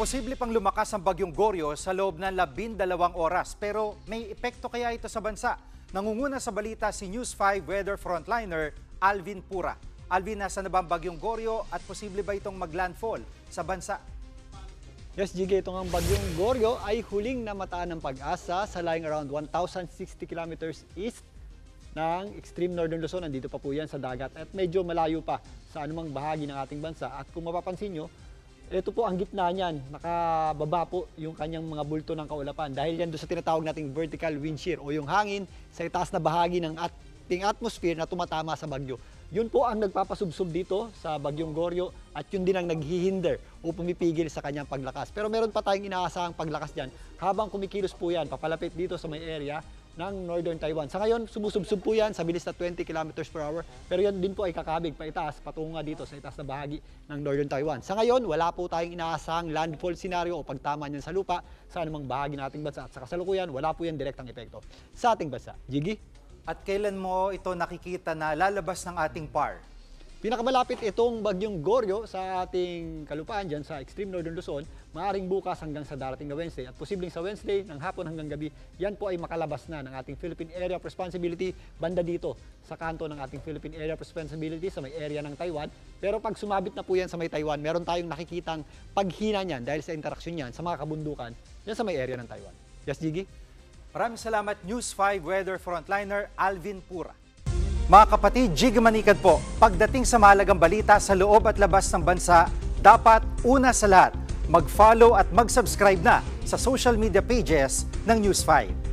Posible pang lumakas ang bagyong Goryo sa loob ng 12 oras. Pero may epekto kaya ito sa bansa? Nangunguna sa balita si News 5 weather frontliner Alvin Pura. Alvin, nasa na ba ang bagyong Goryo at posible ba itong maglandfall sa bansa? Yes, Jiggy, itong ang bagyong Goryo ay huling namataan ng Pag-asa sa lying around 1,060 kilometers east ng extreme northern Luzon. Nandito pa po yan sa dagat at medyo malayo pa sa anumang bahagi ng ating bansa. At kung mapapansin nyo, ito po ang gitna niyan, nakababa po yung kanyang mga bulto ng kaulapan. Dahil yan doon sa tinatawag nating vertical wind shear o yung hangin sa itaas na bahagi ng ating atmosphere na tumatama sa bagyo. Yun po ang nagpapasubsob dito sa bagyong Goryo at yun din ang naghihinder o pumipigil sa kanyang paglakas. Pero meron pa tayong inaasahang paglakas dyan habang kumikilos po yan, papalapit dito sa may area ng Northern Taiwan. Sa ngayon, sumusubsob po yan sa bilis na 20 kilometers per hour. Pero yan din po ay kakabig pa itaas, patungo nga dito sa itaas na bahagi ng Northern Taiwan. Sa ngayon, wala po tayong inaasahang landfall scenario o pagtama niyan sa lupa sa anumang bahagi ng ating bansa. At sa kasalukuyan, wala po yan direktang epekto sa ating bansa. Jiggy? At kailan mo ito nakikita na lalabas ng ating PAR? Pinakamalapit itong bagyong Goryo sa ating kalupaan dyan sa extreme northern Luzon, maaaring bukas hanggang sa darating na Wednesday at posibleng sa Wednesday ng hapon hanggang gabi, yan po ay makalabas na ng ating Philippine Area of Responsibility banda dito sa kanto ng ating Philippine Area of Responsibility sa may area ng Taiwan. Pero pag sumabit na po yan sa may Taiwan, meron tayong nakikitang paghina niyan dahil sa interaksyon niyan sa mga kabundukan yan sa may area ng Taiwan. Yes, Jiggy? Maraming salamat News 5 weather frontliner Alvin Pura. Mga kapatid, Jig Manikad po, pagdating sa mahalagang balita sa loob at labas ng bansa, dapat una sa lahat, mag-follow at mag-subscribe na sa social media pages ng News 5.